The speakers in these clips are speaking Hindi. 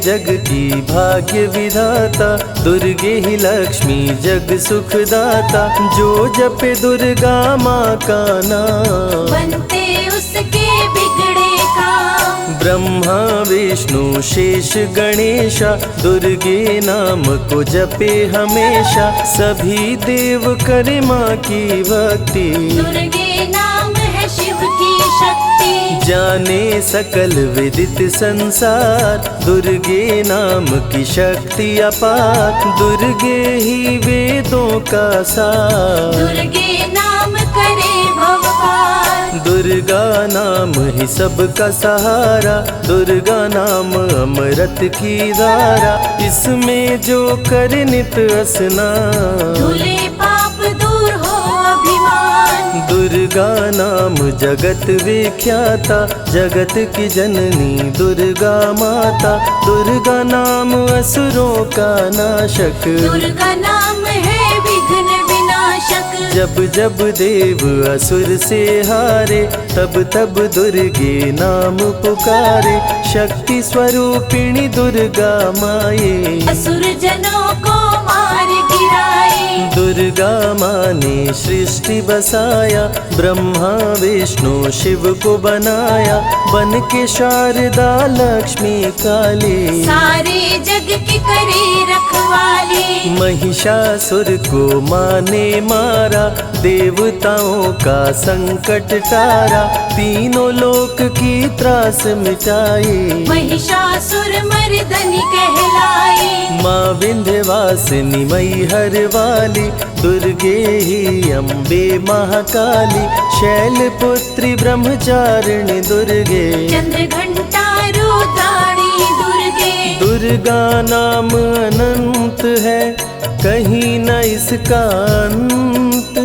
जग की भाग्य विधाता, दुर्गे ही लक्ष्मी जग सुखदाता। जो जपे दुर्गा माँ का नाम, बनते उसके बिगड़े काम। ब्रह्मा विष्णु शेष गणेशा, दुर्गे नाम को जपे हमेशा। सभी देव करे माँ की भक्ति, दुर्गे नाम है शिव की शक्ति। जाने सकल विदित संसार, दुर्गे नाम की शक्ति अपार। दुर्गे ही वेदों का सार, दुर्गे नाम करे भव पार। दुर्गा नाम ही सबका सहारा, दुर्गा नाम अमृत की धारा। इसमें जो करे नित स्नान, धुले पाप दूर हो अभिमान। दुर्गा नाम जगत विख्याता, जगत की जननी दुर्गा माता। दुर्गा नाम असुरों का नाशक, दुर्गा नाम है विघ्न विनाशक। जब जब देव असुर से हारे, तब तब दुर्गे नाम पुकारे। शक्ति स्वरूपिणी दुर्गा माये, असुर जनों को मार गिराए। दुर्गा माँ ने सृष्टि बसाया, ब्रह्मा विष्णु शिव को बनाया। बन के शारदा लक्ष्मी काली, सारे जग की करे रखवाली। महिषासुर को माँ ने मारा, देवताओं का संकट टारा। तीनों लोक की त्रास मिटाई, महिषासुर मर्दनी कहलाई। माँ विंध्यवासिनी मैहर वाली, दुर्गे ही अम्बे महाकाली। शैलपुत्री ब्रह्मचारिणी दुर्गे, चंद्र घंटा रुद्राणी दुर्गे। दुर्गा नाम अनंत है, कहीं न इसका अंत।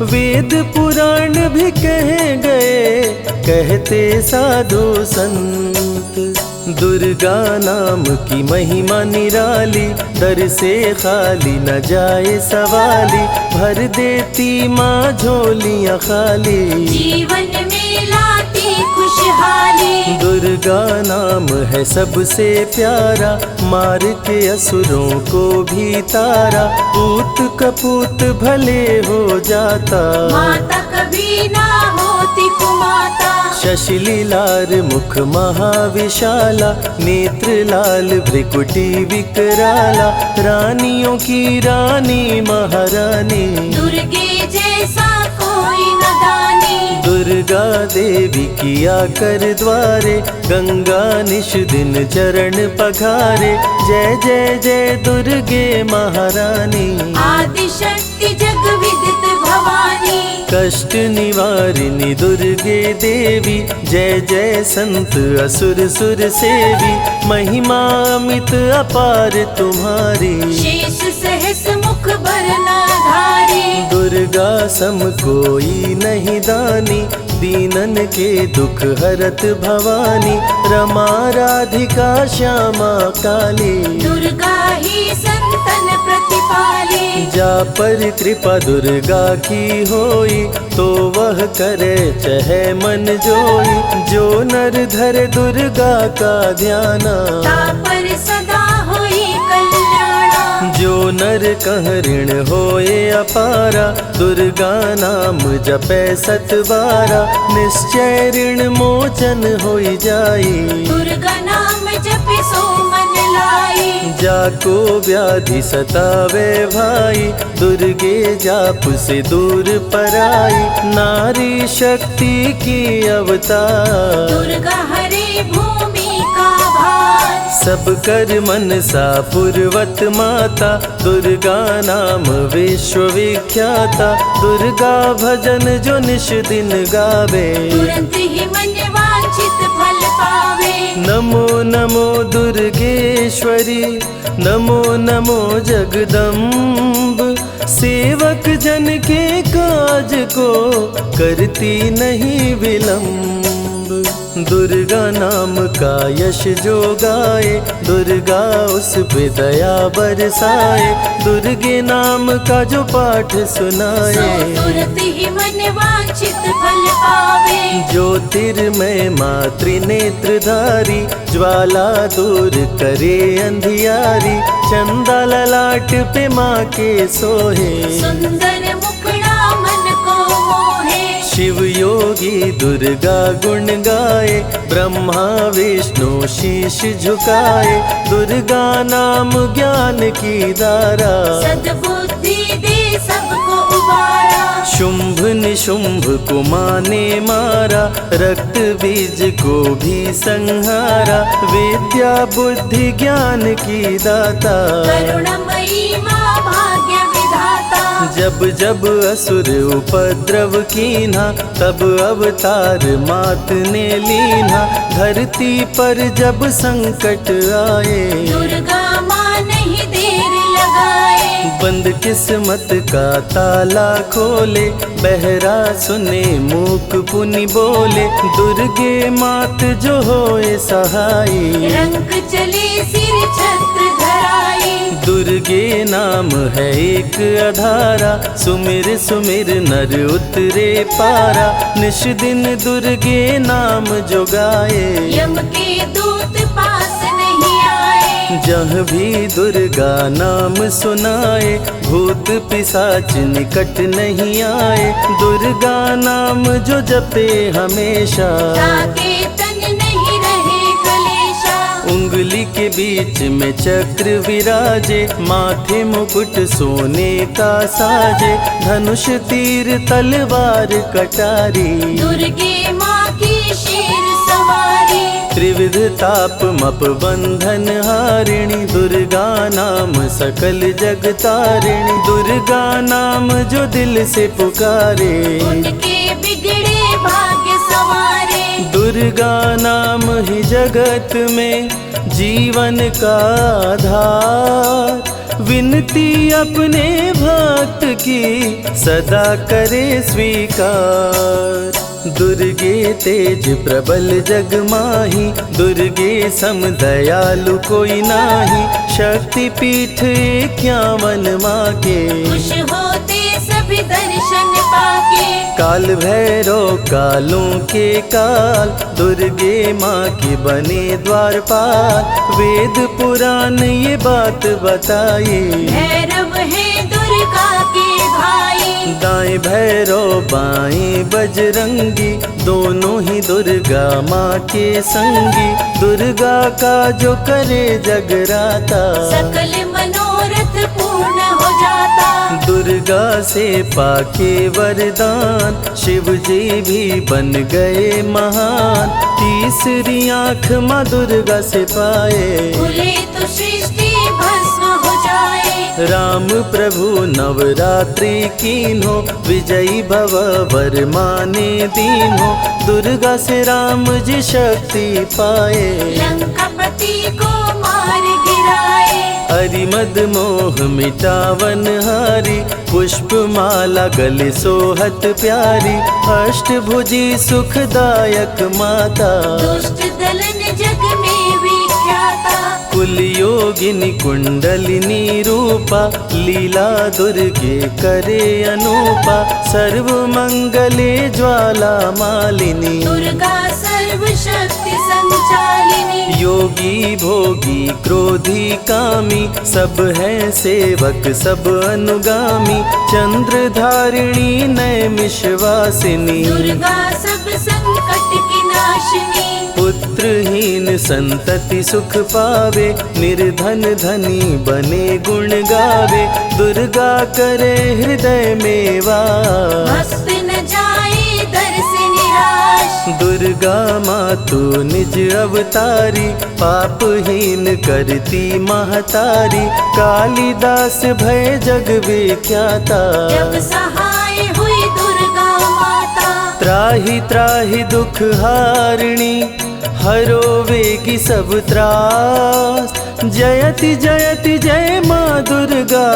वेद पुराण भी कह गए, कहते साधु संत। दुर्गा नाम की महिमा निराली, दर से खाली न जाए सवाली। भर देती माँ झोलियाँ खाली, जीवन में लाती खुशहाली। दुर्गा नाम है सबसे प्यारा, मार के असुरों को भी तारा। पूत कपूत भले हो जाता, माता कभी ना होती कुमाता। शशिलीलार मुख महाविशाला, नेत्र लाल भ्रिकुटी विकराला। रानियों की रानी महारानी, दुर्गे जैसा कोई न दानी। दुर्गा देवी किया कर द्वारे, गंगा निश दिन चरण पखारे। जय जय जय दुर्गे महारानी, आदि शक्ति जग विदित भवानी। कष्ट निवारिणी दुर्गे देवी, जय जय संत असुर सुर सेवी। महिमा अमित अपार तुम्हारी, शेष सहस मुख बरनाधारी। दुर्गा सम कोई नहीं दानी, दीनन के दुख हरत भवानी। रमा राधिका श्यामा काली, दुर्गा ही संतन प्रतिपाली। जा पर कृपा दुर्गा की होई, तो वह करे चहे मन जोई। जो नर धरे दुर्गा का ध्याना, तापर सदा होई कल्याणा। जो नर कह ऋण होए अपारा, दुर्गा नाम जपे सत बारा। निश्चय ऋण मोचन होई जाई, दुर्गा नाम जपे सो मन लाई। जाको व्याधि सतावे भाई, दुर्गे जाप से दूर पराई। नारी शक्ति की अवतार, दुर्गा हरे भूमि का भार। सब कर मनसा पूर्वत माता, दुर्गा नाम विश्व विख्याता। दुर्गा भजन जो निश दिन गावे, तुरंत ही मन वांछित फल पावे। नमो नमो दुर्गेश्वरी, नमो नमो जगदम्ब। सेवक जन के काज को करती नहीं विलम्ब। दुर्गा नाम का यश जो गाए, दुर्गा उस पे दया बरसाए। दुर्गे नाम का जो पाठ सुनाए, तुरंत ही मन वांछित फल पावे। ज्योतिर्मय मातृ नेत्रधारी, ज्वाला दूर करे अंधियारी। चंदा ललाट पे माँ के सोहे, सुंदर मुखड़ा मन को मोहे। शिव योगी दुर्गा गुण गाए, ब्रह्मा विष्णु शीश झुकाए। दुर्गा नाम ज्ञान की धारा, सद्बुद्धि दे सबको उबारा। शुंभ निशुंभ को माँ ने मारा, रक्त बीज को भी संहारा। विद्या बुद्धि ज्ञान की दाता, करुणमयी माँ भाग्य विधाता। जब जब असुर उपद्रव कीन्हा, तब अवतार मात ने लीन्हा। धरती पर जब संकट आए, दुर्गा माँ नहीं देर लगाए। बंद किस्मत का ताला खोले, बहरा सुने मूक पुनि बोले। दुर्गे मात जो होए सहाई, रंग चले सिर छत्र धराई। दुर्गे नाम है एक आधारा, सुमिर सुमिर नर उतरे पारा। निश दिन दुर्गे नाम जो गाए, यम के दूत पास नहीं आए। जहाँ भी दुर्गा नाम सुनाए, भूत पिशाच निकट नहीं आए। दुर्गा नाम जो जपे हमेशा, ताके तन नहीं रहे कलेशा। उंगली के बीच में चक्र विराजे, माथे मुकुट सोने का साजे। धनुष तीर तलवार कटारी, दुर्गे माँ की शेर सवारी। त्रिविध ताप मप बंधन हारिणी, दुर्गा नाम सकल जग तारिणी। दुर्गा नाम जो दिल से पुकारे, उनके बिगड़े भाग्य सवारे। दुर्गा नाम ही जगत में जीवन का आधार। विनती अपने भक्त की सदा करे स्वीकार। दुर्गे तेज प्रबल जग माही, दुर्गे सम दयालु कोई नाही। शक्ति पीठ 51 माँ के, खुश होते सभी दर्शन पाके। काल भैरव कालों के काल, दुर्गे माँ के बने द्वारपाल। वेद पुराण ये बात बताए, भैरव है दुर्गा के भाई। दाएं भैरव बाएं बजरंगी, दोनों ही दुर्गा माँ के संगी। दुर्गा का जो करे जगराता, सकल मनोरथ पूर्ण हो जाता। दुर्गा से पाके वरदान, शिव जी भी बन गए महान। तीसरी आँख माँ दुर्गा से पाए, खुले तो सृष्टि भस्म हो जाए। राम प्रभु नवरात्रि कीन्हो, विजयी भव वर माने दीन्हो। दुर्गा से राम जी शक्ति पाए, लंकापति को मार गिराए। अरिमद मोह मिटावन हारी, पुष्प माला गले सोहत प्यारी। अष्टभुजी सुखदायक माता, दुष्ट दलन जग में विख्याता। कुल योगिनी कुंडलिनी रूपा, लीला दुर्गे करे अनूपा। सर्व मंगले ज्वाला मालिनी, दुर्गा सर्वशक्ति संचालिनी। योगी भोगी क्रोधी कामी, सब है सेवक सब अनुगामी। चंद्र धारिणी नैमिषवासिनी, दुर्गा सब संकट की नाशिनी। पुत्रहीन संतति सुख पावे, निर्धन धनी बने गुण गावे। दुर्गा करे हृदय में वास, भक्त न जाए दर से निराश। दुर्गा माँ तू निज अवतारी, पापहीन करती महतारी। कालिदास भय जग विख्याता, जब सहाय हुई दुर्गा माता। त्राहि त्राहि दुख हारिणी, हरो वेगी सब त्रास। जयति जयति जय माँ दुर्गा,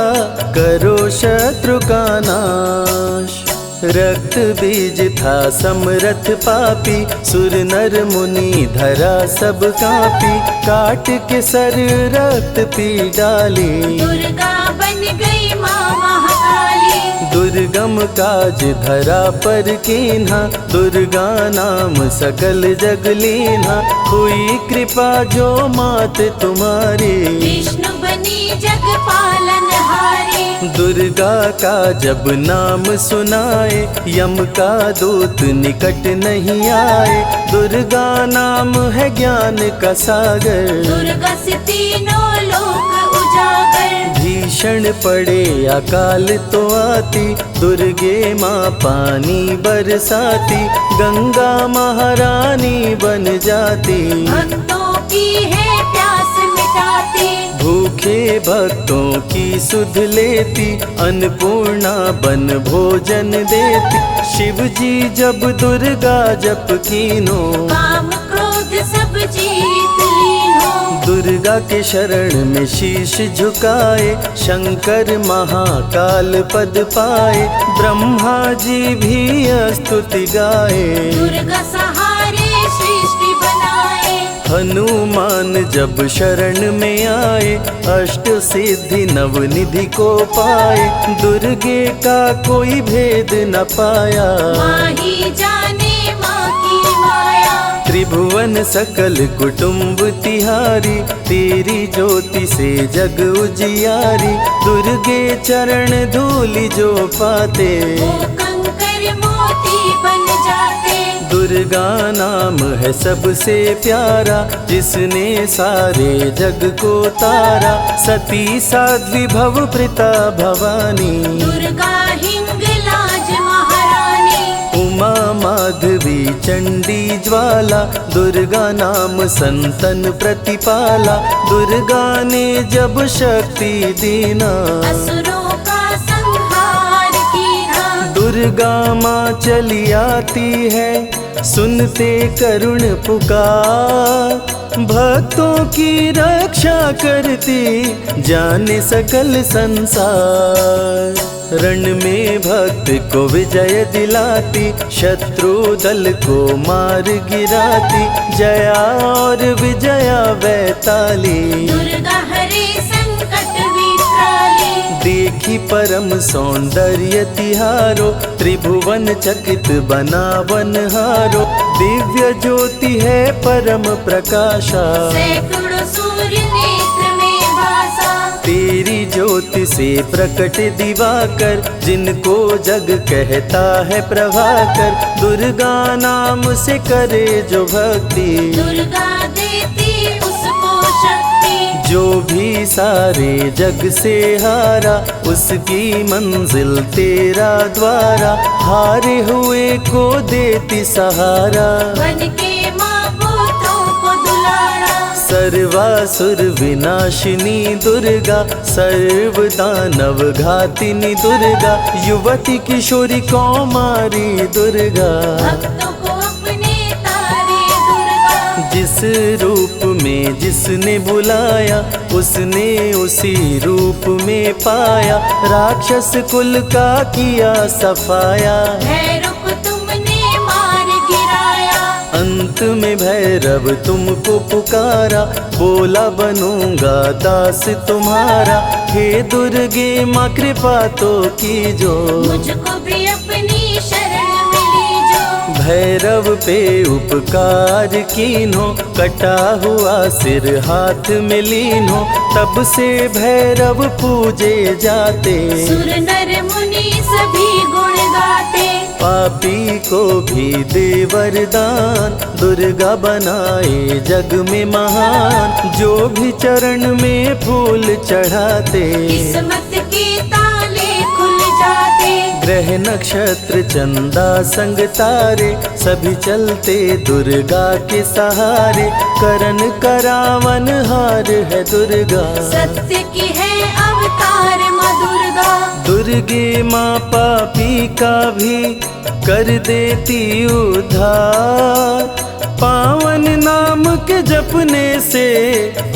करो शत्रु का नाश। रक्त बीज था समरथ पापी, सुर नर मुनि धरा सब कापी, काट के सर रक्त पी डाली, दुर्गा बन गई माँ महाकाली। दुर्गम काज धरा पर कीन्हा, दुर्गा नाम सकल जग लीन्हा, हुई कृपा जो मात तुम्हारी, विष्णु बनी जग पालन हारी। दुर्गा का जब नाम सुनाए, यम का दूत निकट नहीं आए, दुर्गा नाम है ज्ञान का सागर, दुर्गा से तीनों लोक उजागर। भीषण पड़े अकाल तो आती, दुर्गे माँ पानी बरसाती, गंगा महारानी बन जाती, भक्तों की है प्यास मिटाती, भूखे भक्तों की सुध लेती, अन्नपूर्णा बन भोजन देती, शिव जी जब दुर्गा जप कीनो, काम क्रोध सब जीत लीनो। दुर्गा के शरण में शीश झुकाए, शंकर महाकाल पद पाए, ब्रह्मा जी भी स्तुति गाए, दुर्गा सहारे सृष्टि बनाए। हनुमान जब शरण में आए, अष्ट सिद्धि नवनिधि को पाए, दुर्गे का कोई भेद न पाया, माँ ही जाने माँ की माया। त्रिभुवन सकल कुटुंब तिहारी, तेरी ज्योति से जग उजियारी, दुर्गे चरण धूलि जो पाते, वो कंकर मोती बन जाते। दुर्गा नाम है सबसे प्यारा, जिसने सारे जग को तारा, सती साध्वी भव प्रीता भवानी, दुर्गा हिंगलाज महारानी। उमा माधवी चंडी ज्वाला, दुर्गा नाम संतन प्रतिपाला, दुर्गा ने जब शक्ति दीना, असुरों का संहार कीना। दुर्गा माँ चली आती है, सुनते करुण पुकार, भक्तों की रक्षा करती, जाने सकल संसार, रण में भक्त को विजय दिलाती, शत्रु दल को मार गिराती, जया और विजया वैताली, दुर्गा हरे संकट विकराली। देखी परम सौंदर्य तिहारो, त्रिभुवन चकित बनावन हारो, दिव्य ज्योति है परम प्रकाशा, सैकड़ों सूर्य नेत्र में भासा। तेरी ज्योति से प्रकट दिवाकर, जिनको जग कहता है प्रभाकर, दुर्गा नाम से करे जो भक्ति, दुर्गा देती उसको शक्ति। जो भी सारे जग से हारा, उसकी मंजिल तेरा द्वारा, हारे हुए को देती सहारा, बन के माँ पुत्रों को दुलारा। सर्वासुर विनाशिनी दुर्गा, सर्व दानव घातिनी दुर्गा, युवती किशोरी कौमारी दुर्गा, भक्तों को अपने तारे दुर्गा। जिस रूप में जिसने बुलाया, उसने उसी रूप में पाया, राक्षस कुल का किया सफाया, भैरव को तुमने मार गिराया। अंत में भैरव तुमको पुकारा, बोला बनूंगा दास तुम्हारा, हे दुर्गे माँ कृपा तो कीजो, मुझको भी अपनी शरण में लीजो। भैरव पे उपकार कीन्हो, कटा हुआ सिर हाथ में लीन्हो, तब से भैरव पूजे जाते, सुर नर मुनि सभी गुण गाते। पापी को भी दे वरदान, दुर्गा बनाए जग में महान, जो भी चरण में फूल चढ़ाते, किस्मत के ताले खुल जाते। ग्रह नक्षत्र चंदा संग तारे, सभी चलते दुर्गा के सहारे, करन करावन हार है दुर्गा, सत्य की है अवतार माँ दुर्गा। दुर्गे माँ पापी का भी कर देती उद्धार, पावन नाम के जपने से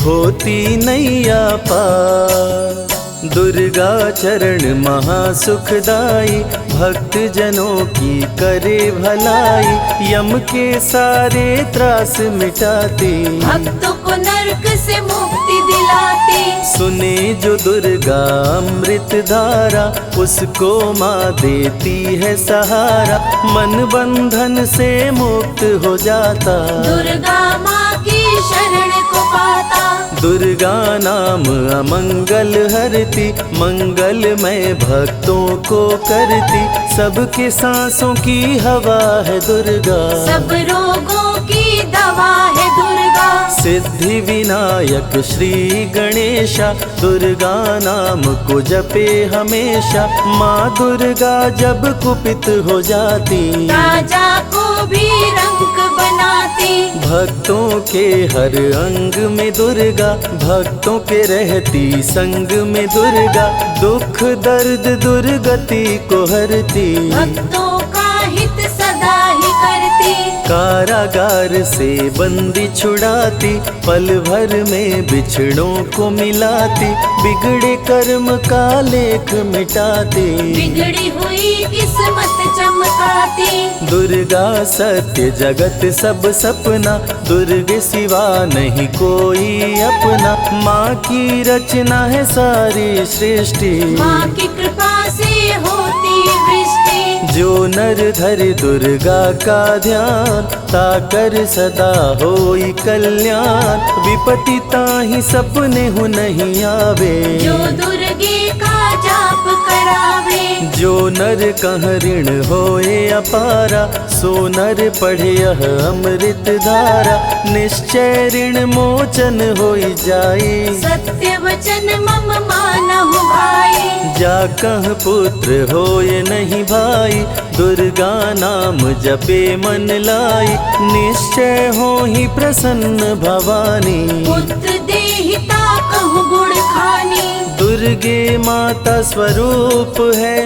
होती नैया पार। दुर्गा चरण महासुखदाई, भक्त जनों की करे भलाई, यम के सारे त्रास मिटाती, भक्तों को नरक से मुक्ति दिलाती। सुने जो दुर्गा अमृत धारा, उसको माँ देती है सहारा, मन बंधन से मुक्त हो जाता, दुर्गा माँ की शरण को पाता। दुर्गा नाम अमंगल हरती, मंगलमय भक्तों को करती, सबके सांसों की हवा है दुर्गा, सब रोगों की दवा है दुर्गा। सिद्धि विनायक श्री गणेशा, दुर्गा नाम को जपे हमेशा, माँ दुर्गा जब कुपित हो जाती, राजा को भी रंक बनाती। भक्तों के हर अंग में दुर्गा, भक्तों के रहती संग में दुर्गा, दुख दर्द दुर्गति को हरती, भक्तों का हित सदा ही करती। कारागार से बंदी छुड़ाती, पल भर में बिछड़ों को मिलाती, बिगड़े कर्म का लेख मिटाती, बिगड़ी हुई किस्मत चमकाती। दुर्गा सत्य जगत सब सपना, दुर्गे सिवा नहीं कोई अपना, माँ की रचना है सारी सृष्टि, माँ की कृपा से होती वृष्टि। जो नर धरे दुर्गा का ध्यान, ताकर सदा होई कल्याण, विपत्ति ताहि सपने हु नहीं आवे, जो दुर्गे का जाप करावे। जो नर कह ऋण होए अपारा, सो नर पढ़े यह अमृत धारा, निश्चय ऋण मोचन होई जाए, सत्य वचन मम मानहु भाई। जा कह पुत्र होए नहीं भाई, दुर्गा नाम जपे मन लाई, निश्चय हो ही प्रसन्न भवानी, पुत्र देहिता कहूँ गुण खानी। दुर्गे माता स्वरूप है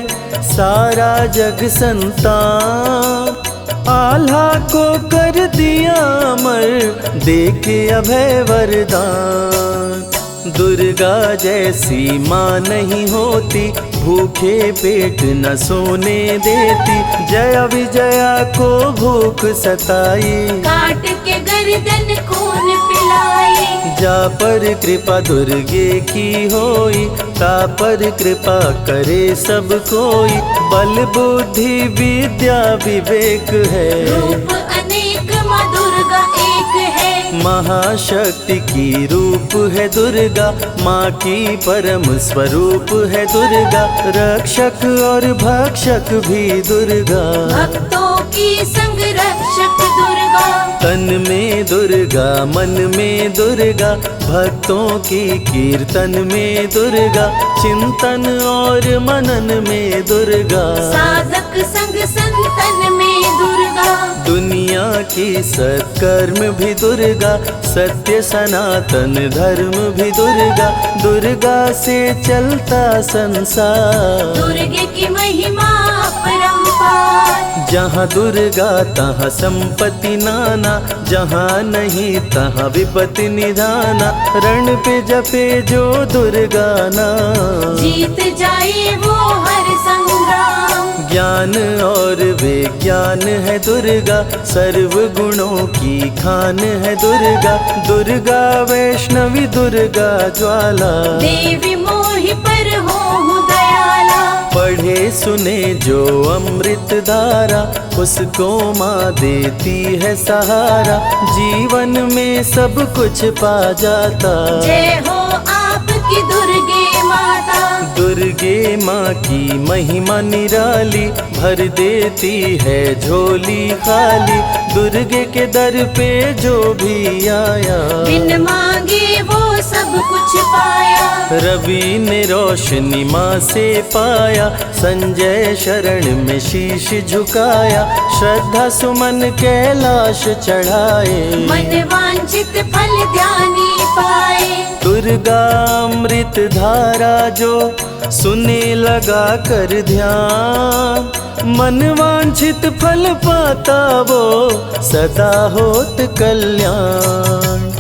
सारा जग संतान, आल्हा को कर दिया अमर, देके अभय वरदान, दुर्गा जैसी माँ नहीं होती, भूखे पेट न सोने देती, जया विजया को भूख सताई, काट के गर्दन खून पिलाई। जा पर कृपा दुर्गे की होई, ता पर कृपा करे सब कोई, बल बुद्धि विद्या विवेक है, रूप अनेक माँ दुर्गा एक है। महाशक्ति की रूप है दुर्गा, माँ की परम स्वरूप है दुर्गा, रक्षक और भक्षक भी दुर्गा, भक्तों की संग रक्षक दुर्गा। तन में दुर्गा मन में दुर्गा, भक्तों की कीर्तन में दुर्गा, चिंतन और मनन में दुर्गा, साधक संग संतन में दुर्गा। दुनिया की सत्कर्म भी दुर्गा, सत्य सनातन धर्म भी दुर्गा, दुर्गा से चलता संसार, दुर्गे की महिमा अपरंपार। जहाँ दुर्गा तहाँ संपत्ति नाना, जहाँ नहीं तहाँ विपत्ति निधाना, रण पे जपे जो दुर्गा नाम, जीत जाए वो हर संग्राम। ज्ञान और विज्ञान है दुर्गा, सर्व गुणों की खान है दुर्गा, दुर्गा वैष्णवी दुर्गा ज्वाला, देवी मोहि पर हो दयाला। पढ़े सुने जो अमृत धारा, उसको माँ देती है सहारा, जीवन में सब कुछ पा जाता, जय हो आपकी दुर्गे माता। दुर्गे माँ की महिमा निराली, भर देती है झोली खाली, दुर्गे के दर पे जो भी आया, बिन मांगे वो सब कुछ पाया। रवि ने रोशनी माँ से पाया, संजय शरण में शीश झुकाया, श्रद्धा सुमन कैलाश चढ़ाए, मन वांछित फल ध्यानी पाए। दुर्गा अमृत धारा जो सुने लगा कर ध्यान, मन वांछित फल पाता वो सदा होत कल्याण।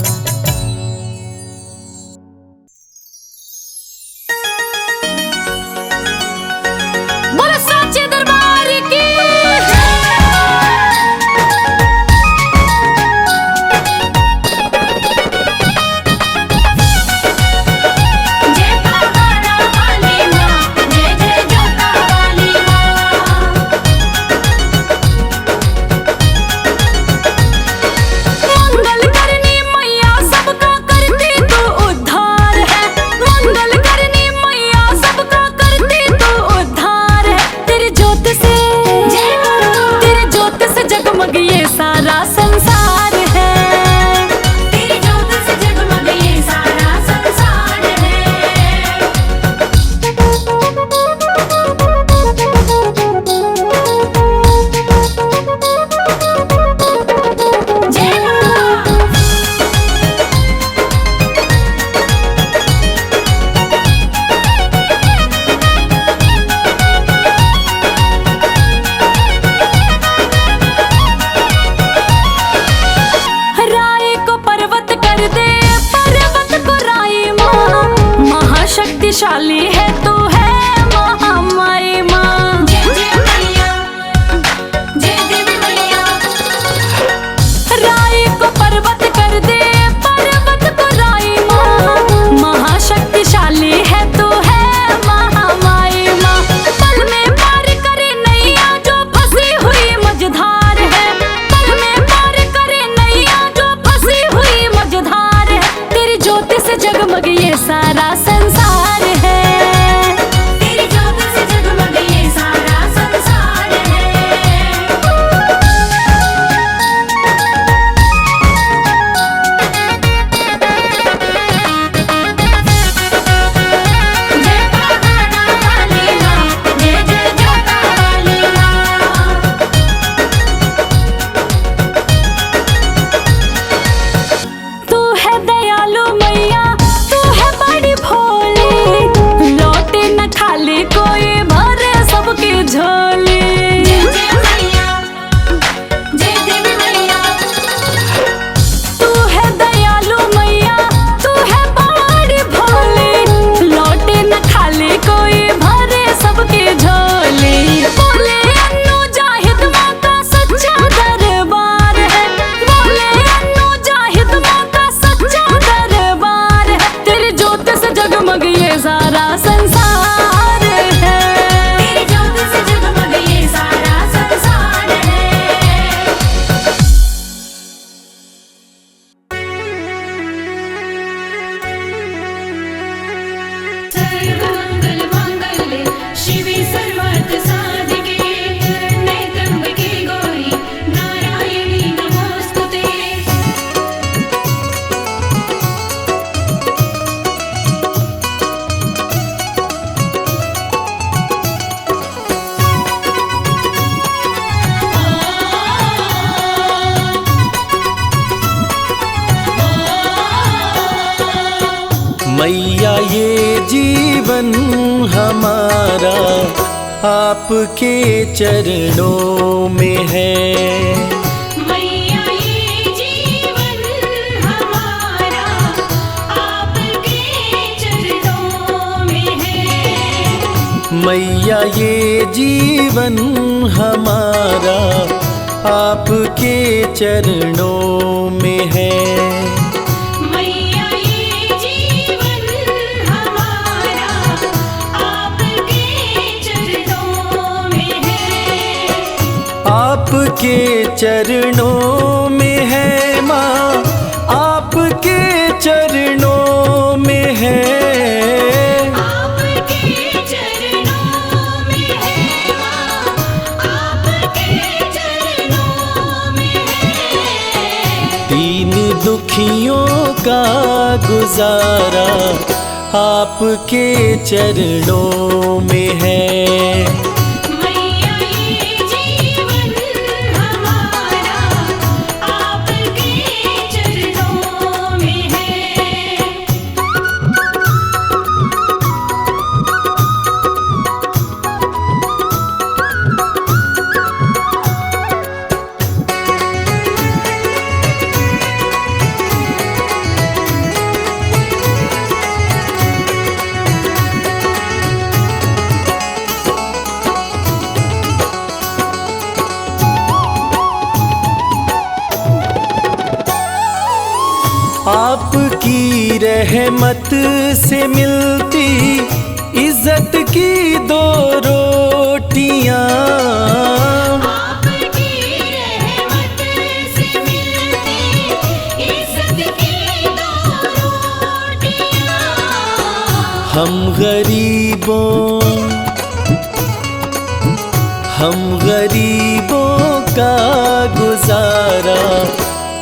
शक्तिशाली है तू है महामाई माँ। जय जय मैया, जय देवी मैया। राई को पर्वत कर दे, पर्वत को राई माँ। महाशक्तिशाली है तू है महामाई माँ। पल में पार करे नैया जो फंसी हुई मझधार है। पल में पार करे नैया जो फंसी हुई मझधार है। तेरी ज्योति से जगमग ये सारा संसार है। तेरी ज्योति से जगमग ये सारा संसार है। जय पहाड़ा वाली माँ, जय जय जोता वाली माँ। तू है दयालु मैया, तू है बड़ी भोली। लौटे न खाली कोई, भरे सबकी झोली। जय जय मैया, जय देवी मैया। तू है दयालु मैया, तू है बड़ी भोली। लौटे न खाली कोई, भरे सबकी झोली। बोले अन्नू जाहिद माँ का सच्चा दरबार है। बोले अन्नू जाहिद माँ का सच्चा दरबार है। तेरी ज्योति से जगमग ये सारा संसार है। तेरी ज्योति से जगमग ये सारा संसार है। सर्वमंगल मांगल्ये शिवे सर्वार्थ साधिके नैतंबिके गौरी नारायणी नमोस्तुते। मैया ये जीवन हमारा आपके चरणों में है। मैया ये जीवन हमारा आपके चरणों में है। मैया ये जीवन हमारा आपके चरणों में है। मैया ये जीवन हमारा आपके चरणों में है। आपके चरणों में है माँ, आपके चरणों में है। आपके चरणों में है माँ, आपके चरणों में है। दीन दुखियों का गुजारा आपके चरणों में है। मैया ये जीवन हमारा आपके चरणों में है। आपकी रहमत से मिलती इज्जत की दो रोटियां। आपकी रहमत से मिलती इज्जत की दो रोटियां। हम गरीबों का गुजारा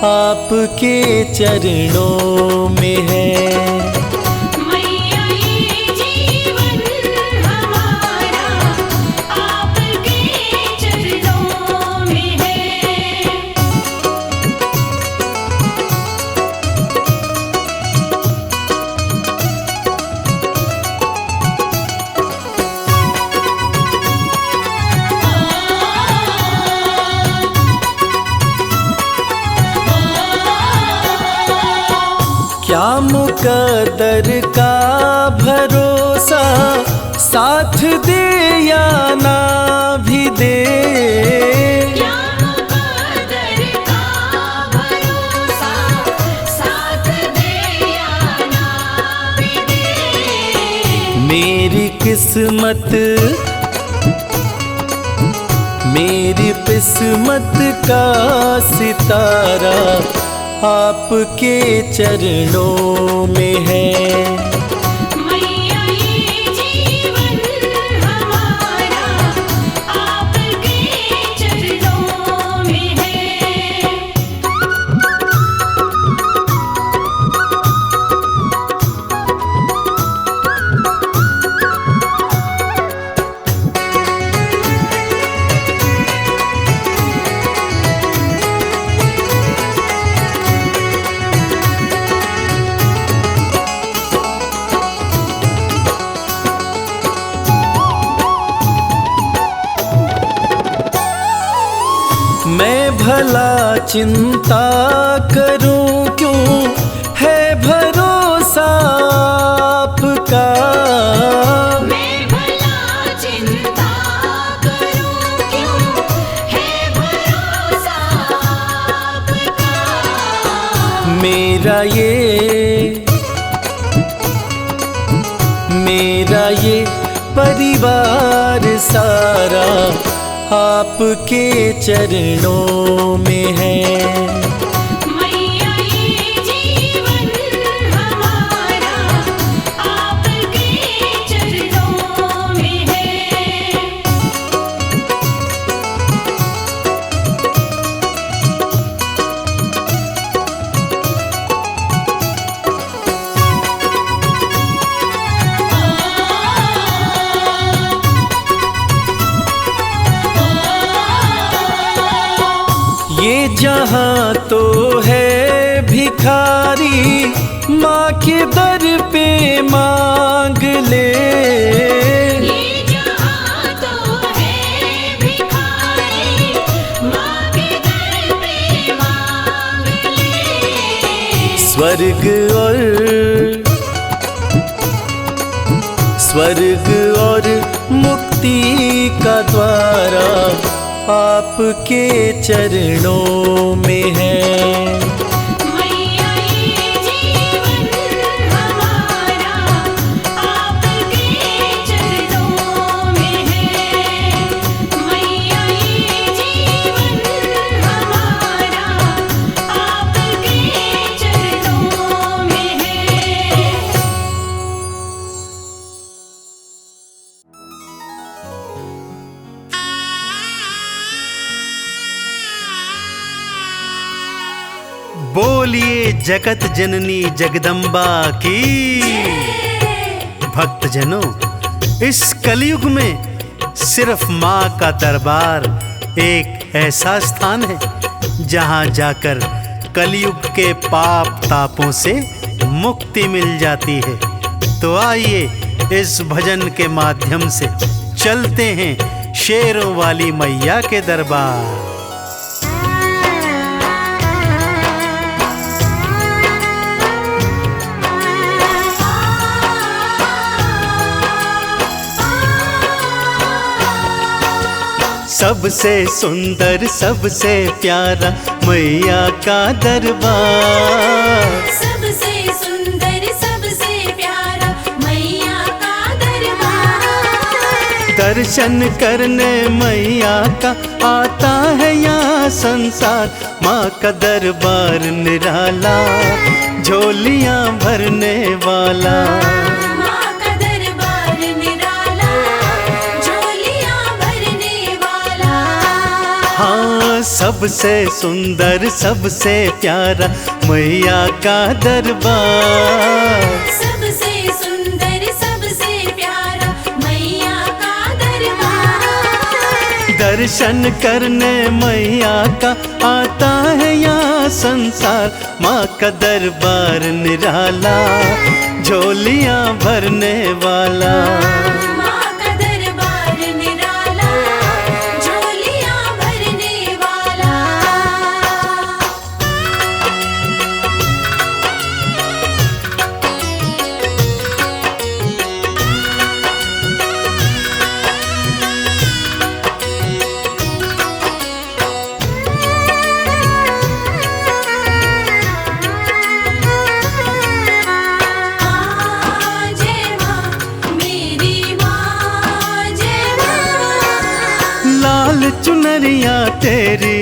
आपके चरणों में है। मैया ये जीवन हमारा आपके चरणों में है। क्या मुकद्दर का भरोसा भरोसा साथ दे या ना भी दे। क्या मुकद्दर का भरोसा साथ दे या ना भी दे। मेरी किस्मत का सितारा आपके चरणों में है। मैया ये जीवन हमारा आपके चरणों में है। मैं भला चिंता करूं क्यों है भरोसा आपका। मैं भला चिंता करूं क्यों है भरोसा आपका। मेरा ये परिवार सारा आपके चरणों में है। मैया ये जीवन हमारा आपके चरणों में है। ये जहां तो है भिखारी माँ के दर पे मांग ले। ये जहां तो है भिखारी माँ के दर पे मांग ले। स्वर्ग और मुक्ति का द्वारा आपके चरणों में है। मैया ये जीवन हमारा आपके चरणों में है। मैया ये जीवन हमारा आपके चरणों में है। बोलिए जगत जननी जगदम्बा की। भक्तजनों, इस कलयुग में सिर्फ माँ का दरबार एक ऐसा स्थान है जहाँ जाकर कलयुग के पाप तापों से मुक्ति मिल जाती है। तो आइए इस भजन के माध्यम से चलते हैं शेरों वाली मैया के दरबार। सबसे सुंदर सबसे प्यारा मैया का दरबार। सबसे सुंदर सबसे प्यारा मैया का दरबार। दर्शन करने मैया का आता है यहाँ संसार। माँ का दरबार निराला, झोलियाँ भरने वाला। माँ का दरबार निराला, झोलियाँ भरने वाला। हाँ, सबसे सुंदर सबसे प्यारा मैया का दरबार। सबसे सुंदर सबसे प्यारा मैया का दरबार। दर्शन करने मैया का आता है यहाँ संसार। माँ का दरबार निराला, झोलियाँ भरने वाला। माँ का दरबार निराला, झोलियाँ भरने वाला। चुनरिया तेरी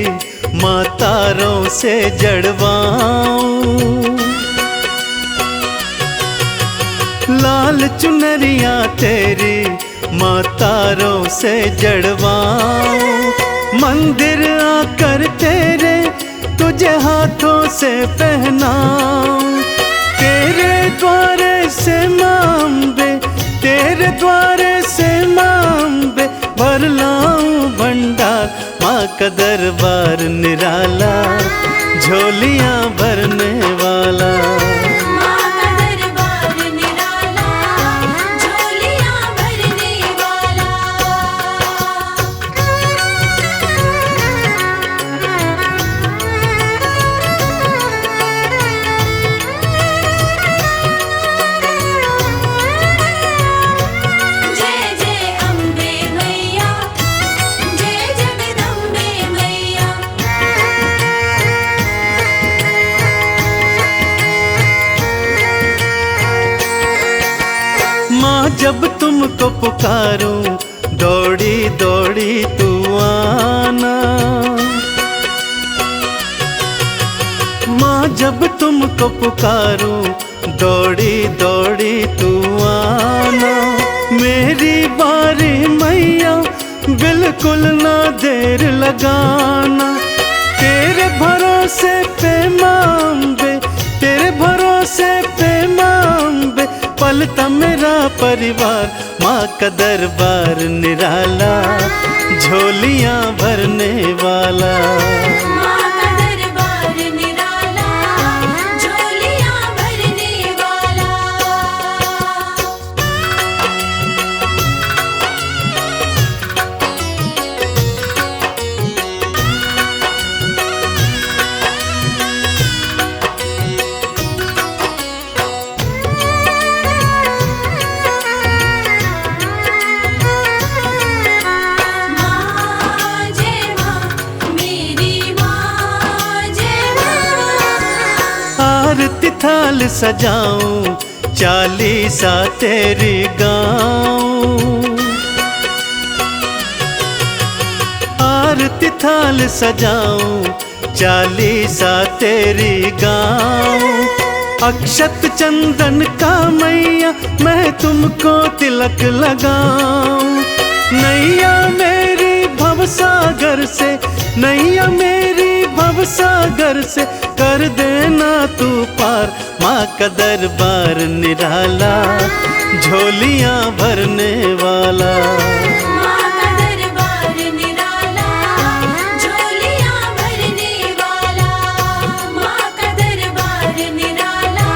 माँ तारों से जड़वाऊं, लाल चुनरिया तेरी माँ तारों से जड़वाऊं। मंदिर आकर तेरे तुझे हाथों से पहनाऊं, तेरे द्वारे से माँ अम्बे, तेरे द्वारे से माँ अम्बे भर लाऊं भंडार। माँ का दरबार निराला, झोलियाँ भरने वाला। माँ का दरबार निराला, झोलियाँ भरने वाला। जय जय अम्बे मैया, जय जगदम्बे मैया। माँ जब तुमको पुकारूं दौड़ी दौड़ी तू आना, माँ जब तुमको पुकारूं दौड़ी दौड़ी तू आना। मेरी बारी मैया बिल्कुल ना देर लगाना, तेरे भरोसे पे माँ अम्बे, तेरे भरोसे पे माँ अम्बे पलता मेरा परिवार। माँ का दरबार निराला, झोलियाँ भरने वाला। माँ का दरबार निराला, झोलियाँ भरने वाला। माँ जय माँ, मेरी माँ जय माँ। आरती थाल सजाऊं, चालीसा तेरी गाऊं, आरती थाल सजाऊं, चालीसा तेरी गाऊं। अक्षत चंदन का मैया मैं तुमको तिलक लगाऊं। नैया मेरी भवसागर से, नैया मेरी भवसागर से कर देना तू पार। माँ का दरबार निराला, झोलियाँ भरने वाला। माँ का दरबार निराला, झोलियाँ भरने वाला। माँ का दरबार निराला,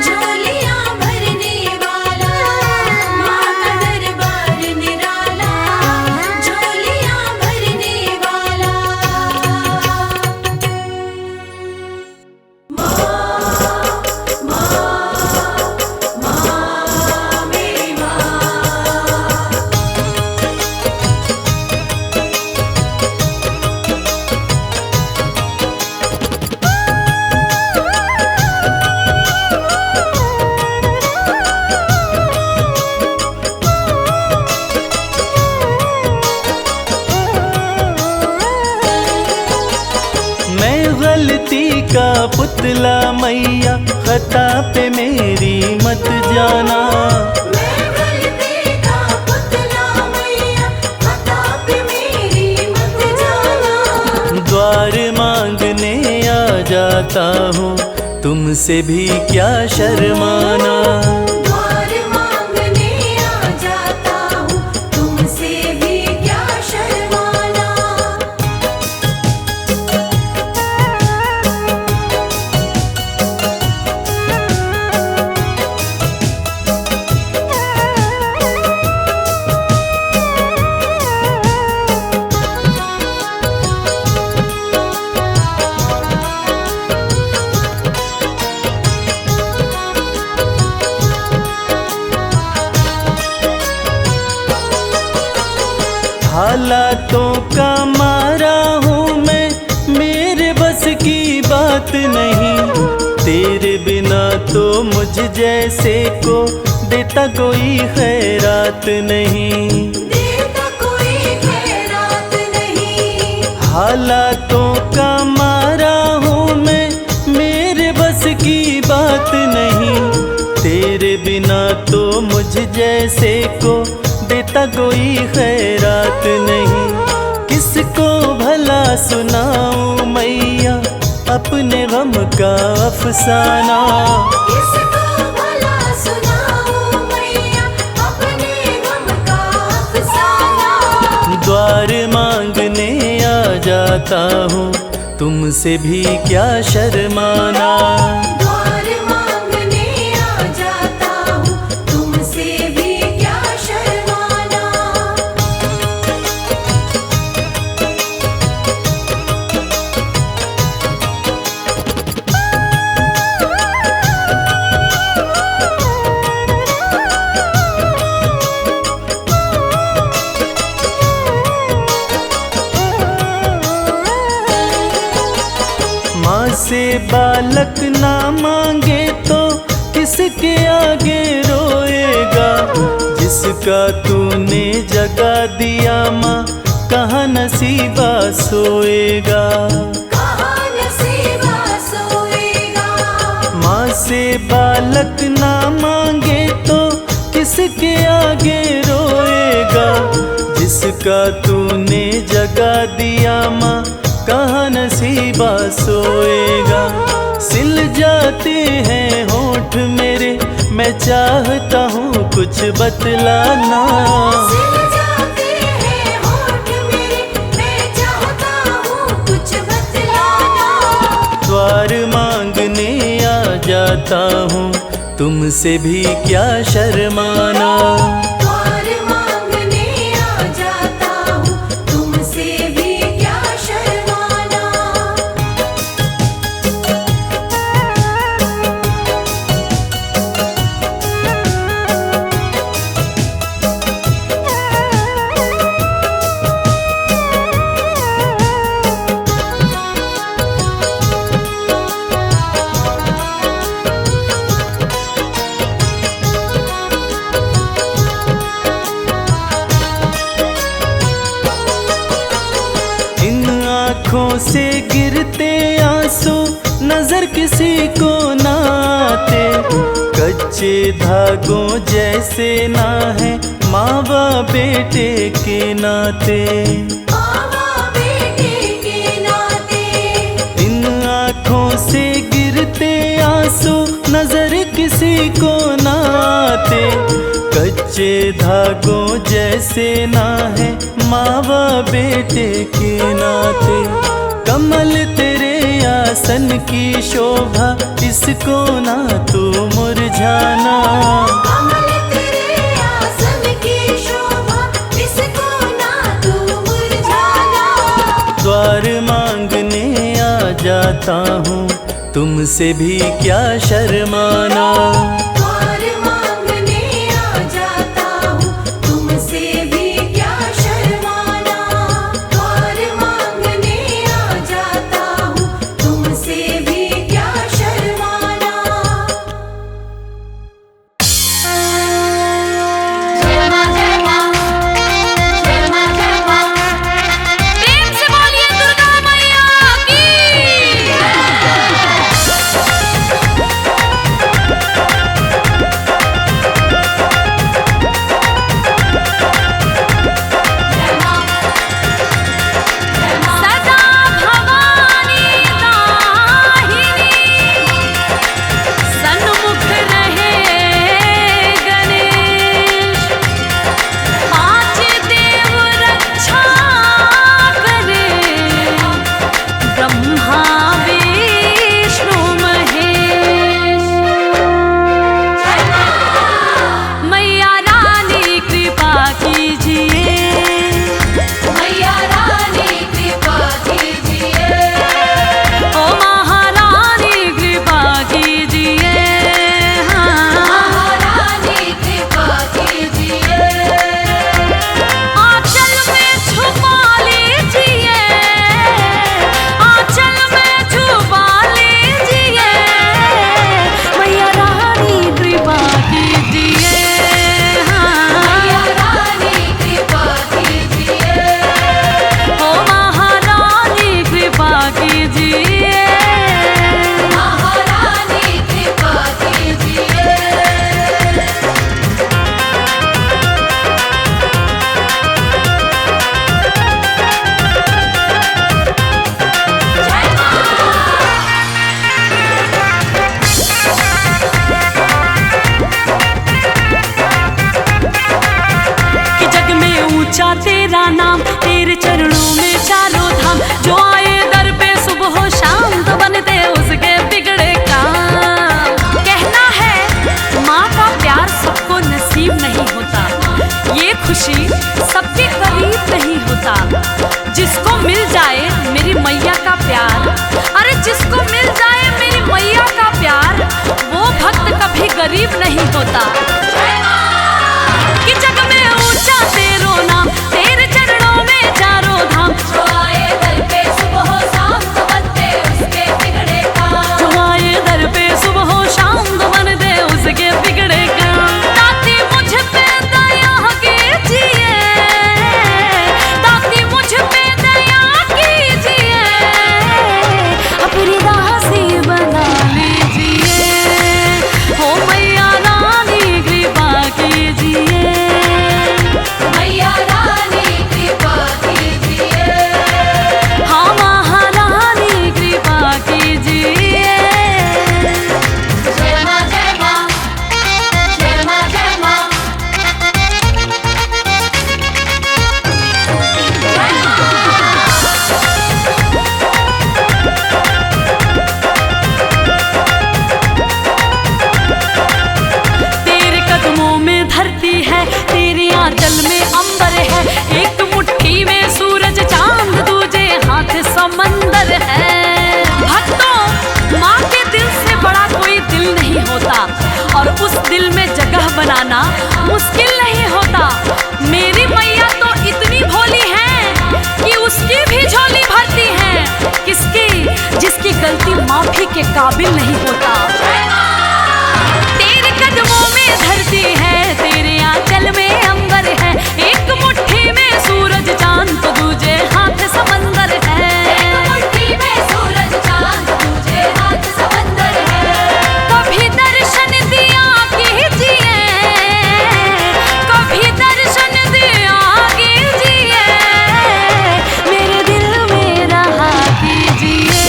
झोलियाँ भरने वाला। माँ का दरबार निराला, झोलियाँ भरने वाला। मेरी माँ। मैं गलती का पुतला मैया, खता पे मेरी मत जाना। मैं गलती का पुतला मैया, खता पे मेरी मत जाना। द्वार मांगने आ जाता हूँ, तुमसे भी क्या शर्माना। द्वार मांगने आ जाता हूँ, तुमसे भी क्या शर्माना। हालातों का मारा हूँ मैं, मेरे बस की बात नहीं। तेरे बिना तो मुझ जैसे को देता कोई खैरात नहीं। देता कोई खैरात नहीं। हालातों का मारा हूँ मैं, मेरे बस की बात नहीं। तेरे बिना तो मुझ जैसे को देता कोई खैरात नहीं। किसको भला सुनाऊं मैया अपने गम का अफसाना। किसको भला सुनाऊं मैया अपने गम का अफसाना। द्वार मांगने आ जाता हूँ, तुमसे भी क्या शर्माना। द्वार मांगने आ जाता हूँ, तुमसे भी क्या शर्माना। माँ से बालक ना मांगे तो किसके आगे रोएगा। जिसका तूने जगा दिया माँ, कहाँ नसीबा सोएगा। कहाँ नसीबा सोएगा। माँ से बालक ना मांगे तो किसके आगे रोएगा। जिसका तूने जगा दिया माँ, कहाँ नसीबा सोएगा। सिल जाते हैं होठ मेरे, मैं चाहता हूँ कुछ बतलाना। सिल जाते हैं होठ मेरे, मैं चाहता हूँ कुछ बतलाना। द्वार मांगने आ जाता हूँ, तुमसे भी क्या शर्माना। द्वार मांगने आ जाता हूँ, तुमसे भी क्या शर्माना। इन आँखों से गिरते आंसू नजर किसी को ना आते। कच्चे धागों जैसे ना है माँ बाप बेटे के नाते। मावा बेटे के नाते। इन आँखों से गिरते आंसू नजर किसी को ना आते। कच्चे धागों जैसे ना है माँ बाप बेटे के नाते। कमल तेरे आसन की शोभा, इसको ना तू मुरझाना। कमल तेरे आसन की शोभा, इसको ना तू मुरझाना। द्वार मांगने आ जाता हूँ, तुमसे भी क्या शर्माना। द्वार मांगने आ जाता हूँ, तुमसे भी क्या शर्माना। द्वार मांगने आ जाता हूँ, तुमसे भी क्या शर्माना। जय माँ जय माँ, जय माँ जय माँ। प्रेम से बोलिए दुर्गा मैया की। ऊंचा तेरा नाम, तेरे चरणों में चारों धाम। जो आए दर पे सुबह हो शाम तो बनते उसके बिगड़े काम। कहना है माँ का प्यार सबको नसीब नहीं होता, ये खुशी सबके करीब नहीं होता। जिसको मिल जाए मेरी मैया का प्यार, अरे जिसको मिल जाए मेरी मैया का प्यार, वो भक्त कभी गरीब नहीं होता। कि जग में ऊंचा तेरो नाम, तेरे चरणों में चारों धाम। जो आए दर पे सुबह हो शाम तो बनते उसके बिगड़े काम। जो आए दर पे सुबह हो शाम तो बनते उसके बिगड़े काम। दाती मुझ पे दया कीजिए, दाती मुझ पे दया कीजिए, अपनी दासी बना लीजिए। हो मैया रानी कृपा कीजिए, मैया रानी कृपा कीजिए। हाँ महारानी कृपा कीजिए। जय माँ जय माँ, जय माँ जय माँ। तेरे कदमों में धरती है, तेरे आंचल में अंबर है। एक मुट्ठी में सूरज चांद, दूजे हाथ समंदर है। भक्तों माँ के दिल से बड़ा कोई दिल नहीं होता, और उस दिल में जगह बनाना मुश्किल नहीं होता। मेरी मैया तो इतनी भोली है कि उसकी भी झोली भरती है। किसकी? जिसकी गलती माफी के काबिल नहीं होता। तेरे कदमों में धरती है, तेरे आंचल में अंबर है। एक मुट्ठी में सूरज चांद तो दूजे हाथ समंदर है। एक मुट्ठी में सूरज चांद, दूजे हाथ समंदर है। कभी दर्शन दिया कीजिए, कभी दर्शन दिया कीजिए, मेरे दिल में रहा कीजिए।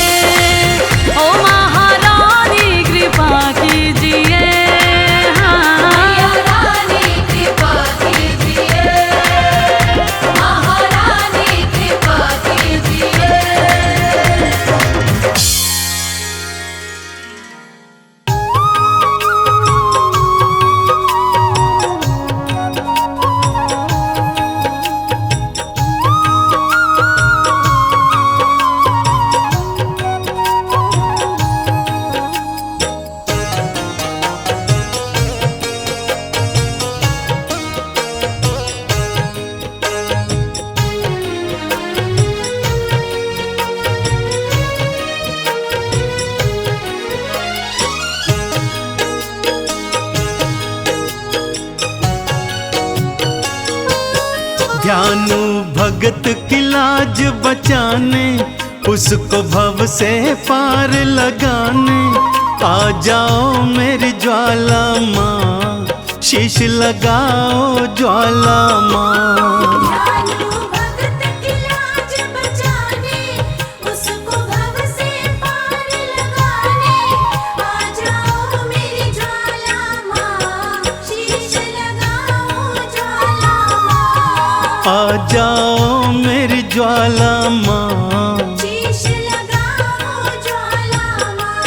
ओ महारानी कृपा कीजिए, मैया रानी कृपा कीजिए, महारानी कृपा कीजिए। ध्यानु भगत की लाज बचाने, उसको भव से पार लगाने। आ जाओ मेरी ज्वाला माँ, शीश लगाओ ज्वाला माँ। ध्यानु भगत की लाज बचाने, उसको भव से पार लगाने। आ जाओ मेरी ज्वाला माँ, शीश लगाओ ज्वाला माँ। आ जाओ मेरी ज्वाला माँ। शीश लगाओ ज्वाला माँ।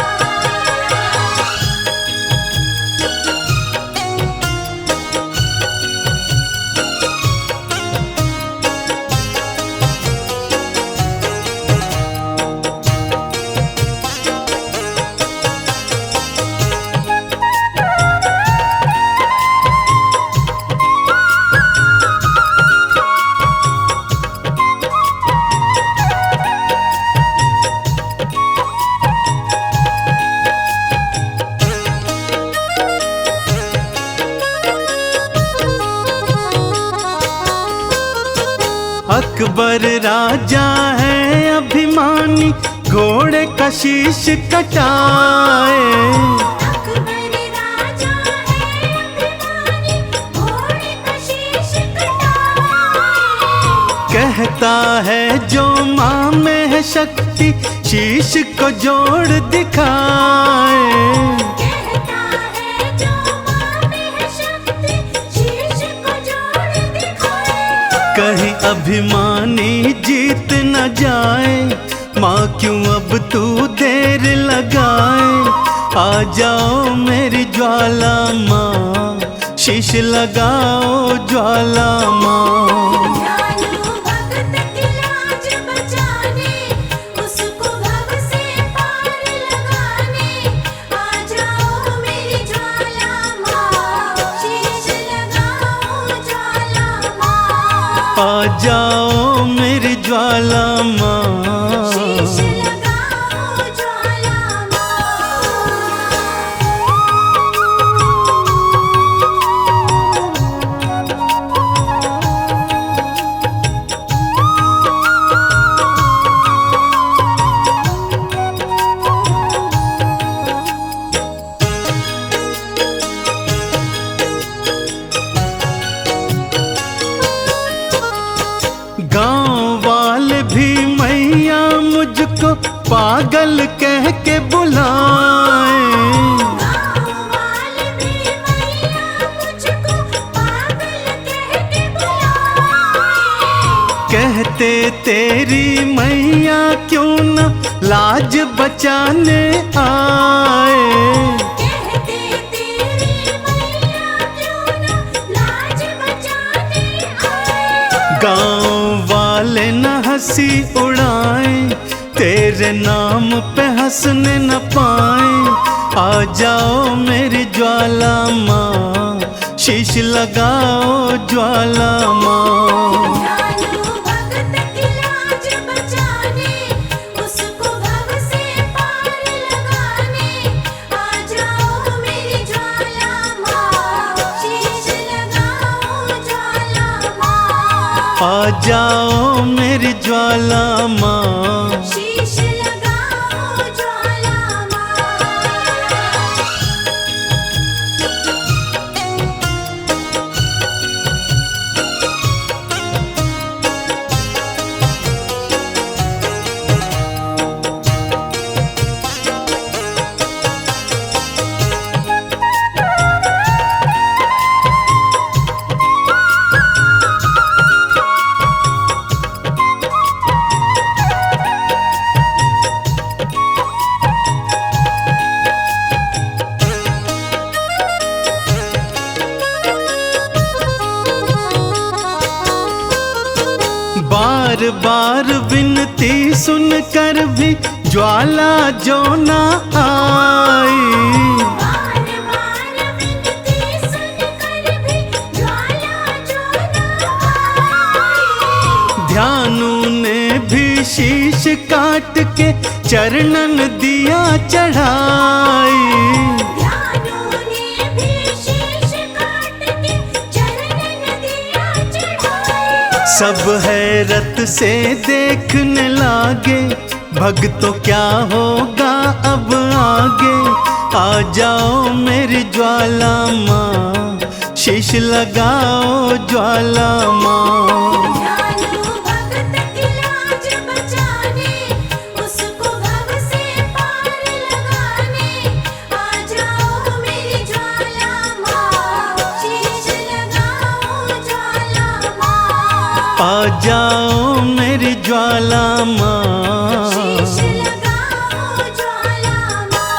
अकबर राजा है अभिमानी, घोड़े का शीश कटाए। अकबर राजा है अभिमानी, घोड़े का शीश कटाए। कहता है जो माँ में है शक्ति, शीश को जोड़ दिखाए। कहता है जो माँ में है शक्ति, शीश को जोड़ दिखाए। कहीं अभिमानी जीत न जाए, माँ क्यों अब तू देर लगाए। आ जाओ मेरी ज्वाला माँ, शीश लगाओ ज्वाला माँ। दयालु भक्त की लाज बचाने, उसको भव से पार लगाने। आ जाओ मेरी ज्वाला माँ, शीश लगाओ ज्वाला माँ। आ जाओ मेरी ज्वाला माँ, शीश लगाओ ज्वाला माँ। गांव वाले भी मैया मुझको पागल कह के बुलाए। गाँव वाले भी मैया मुझको पागल कह के बुलाए। कहते तेरी मैया क्यों न लाज बचाने आए। कहते तेरी मैया क्यों न लाज बचाने आए। गांव वाले न हंसी उड़ाए, तेरे नाम पे हंसने न पाए। आ जाओ मेरी ज्वाला माँ, शीश लगाओ ज्वाला माँ। दयालु भक्त की लाज बचाने, उसको भव से पार लगाने। आ जाओ मेरी ज्वाला माँ, शीश लगाओ ज्वाला माँ। आ जाओ मेरी ज्वाला माँ, शीश लगाओ ज्वाला माँ। बार बार विनती सुनकर भी ज्वाला जो ना आई। बार बार विनती सुनकर भी ज्वाला जो न आई। ध्यानु ने भी शीश काट के चरणन दिया चढ़ाई। ध्यानु ने भी शीश काट के चरणन दिया चढ़ाई। सब हैरत से देखने लागे, भक्तों क्या होगा अब आगे। आ जाओ मेरी ज्वाला माँ, शीश लगाओ ज्वाला माँ। दयालु भक्त की लाज बचाने, उसको भव से पार लगाने। आ जाओ मेरी ज्वाला माँ, शीश लगाओ ज्वाला माँ। आ जाओ मेरी ज्वाला माँ, शीश लगाओ ज्वाला माँ।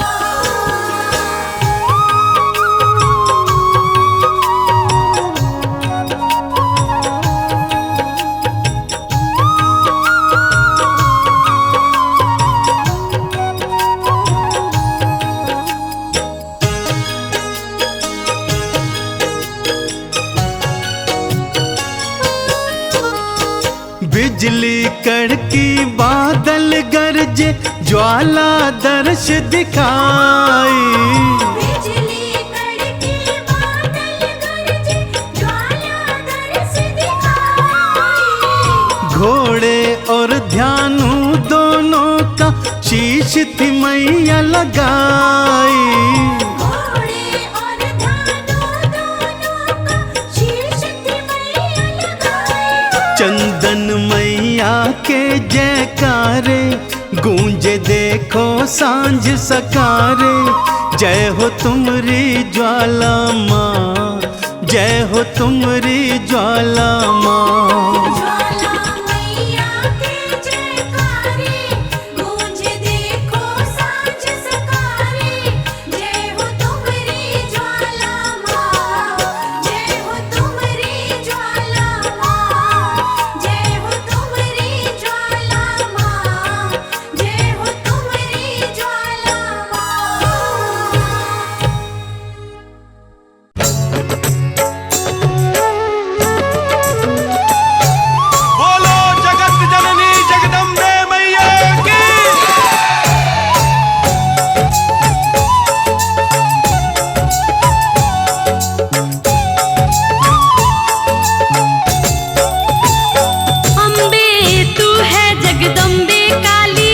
बिजली कड़की बादल गरजे, ज्वाला दर्श दिखाई। बिजली कड़की बादल गरजे, ज्वाला दर्श दिखाई। घोड़े और ध्यानु दोनों का शीश थी मैया लगाई। घोड़े और ध्यानु दोनों का शीश थी मैया लगाई। चंदन मैया के जयकारे गूंजे देखो सांझ सकारे। जय हो तुमरी ज्वाला माँ, जय हो तुमरी ज्वाला माँ। ज्वाला मैया के जयकारे गूंज देखो साँझ सकारे। जय हो तुमरी ज्वाला माँ, जय हो तुमरी ज्वाला माँ, जय हो तुमरी ज्वाला माँ, जय हो तुमरी ज्वाला माँ। बोलो जगत जननी जगदम्बे मैया की। अम्बे तू है जगदम्बे काली,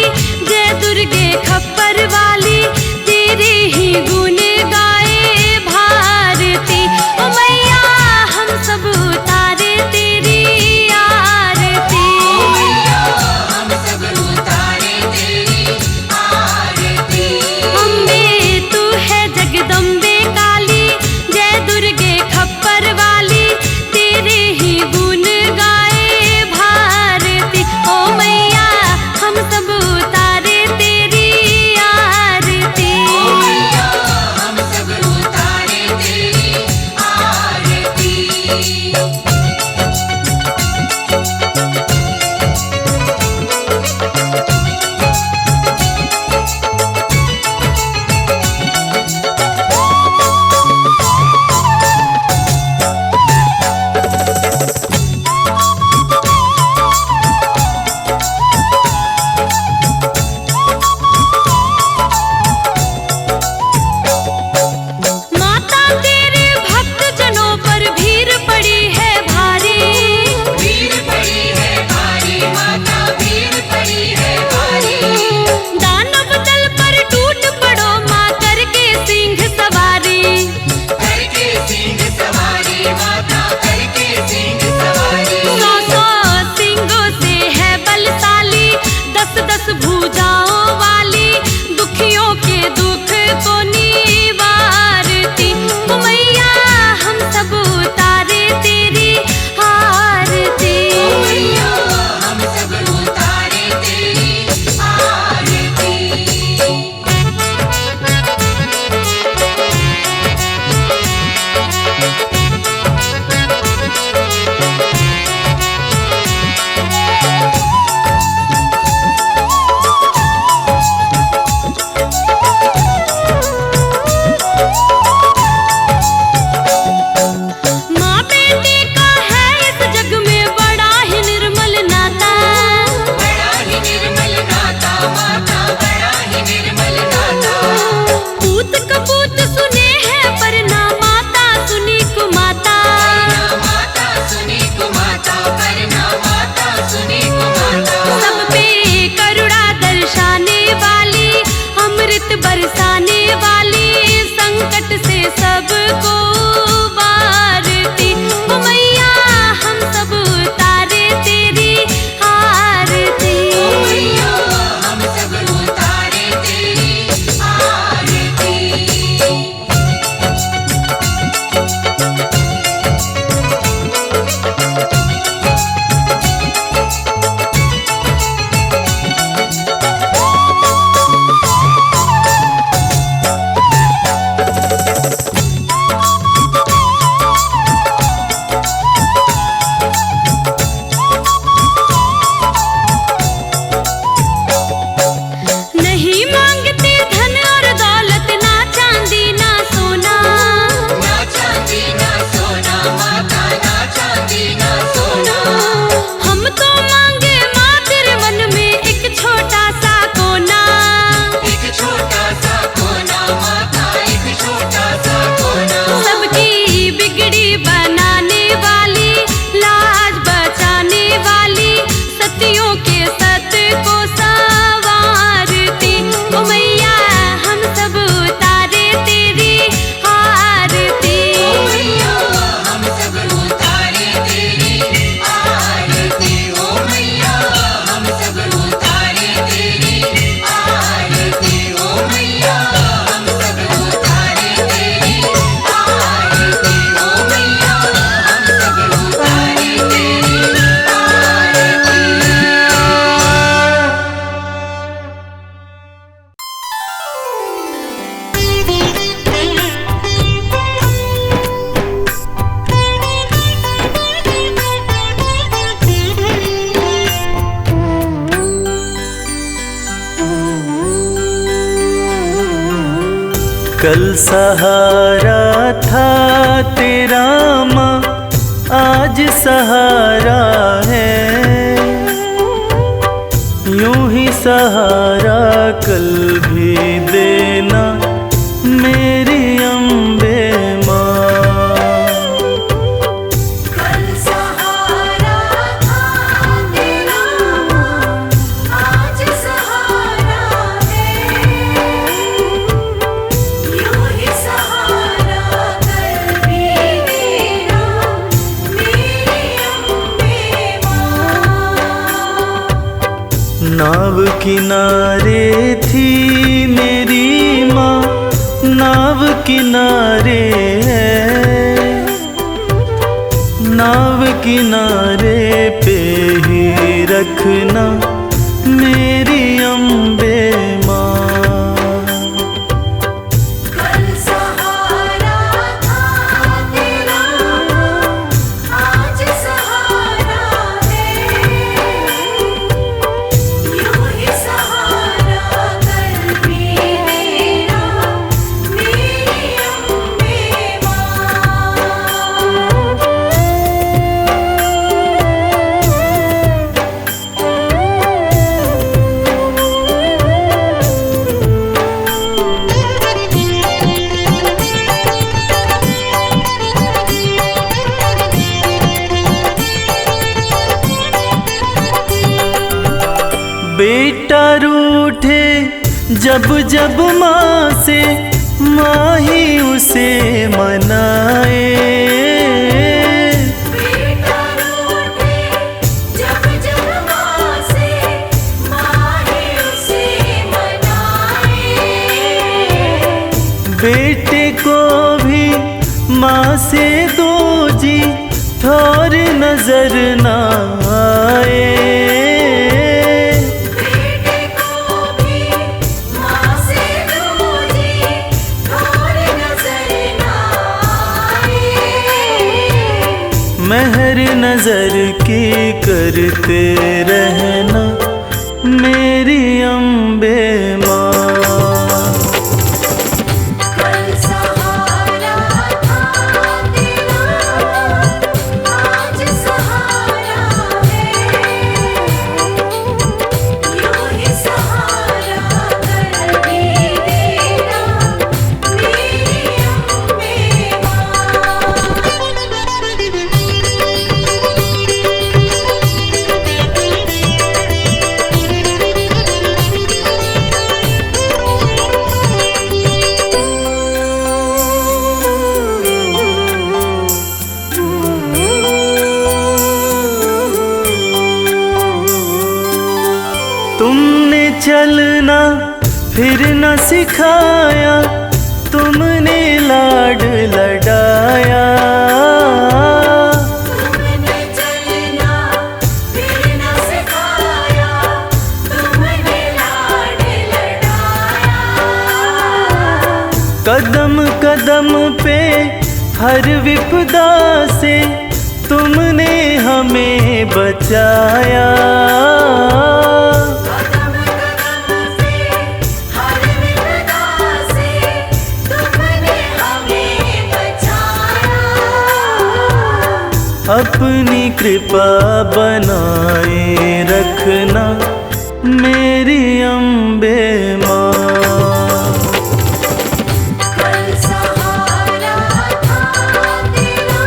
जय दुर्गे खप्पर वाली, तेरे ही गुण गाए भारती। ओ मैया हम सब उतारे तेरी आरती। अम्बे तू है जगदम्बे काली, जय दुर्गे खप्पर वाली, तेरे ही गुण गाए भारती। ओ मैया हम सब उतारे तेरी आरती। माता तेरे भक्त जनों पर भीड़ पड़ी है कल सहारा था तेरा माँ, आज सहारा है। यूं ही सहारा कल भी देना मेरी अम्बे माँ। कल सहारा था तेरा माँ, आज सहारा है। यूं ही सहारा कल भी देना मेरी अम्बे माँ। नाव किनारे थी मेरी माँ, नाव किनारे है। नाव किनारे पे ही रखना मेरी अम्बे माँ। कल सहारा था तेरा माँ, आज सहारा है। यूं ही सहारा कल भी देना मेरी अम्बे माँ। बेटा रूठे जब जब माँ से, माँ ही उसे मनाए। बेटा रूठे जब जब माँ से, माँ ही उसे मनाए। बेटे को भी माँ से दो जी, थोर नजर ना आए। बेटे को भी माँ से दूजी थोड़ी नजर ना आए। मेहर नजर की करते रहना मेरी अम्बे माँ। कल सहारा था तेरा माँ, आज सहारा है। यूं ही सहारा कल भी देना मेरी अम्बे तुमने चलना फिर न सिखाया, तुमने लाड लडाया। तुमने चलना फिर न सिखाया, तुमने लाड लडाया। कदम कदम पे हर विपदा से तुमने हमें बचाया। कदम कदम पे हर विपदा से तुमने हमें बचाया। अपनी कृपा बनाए रखना मेरी अम्बे माँ। कल सहारा था तेरा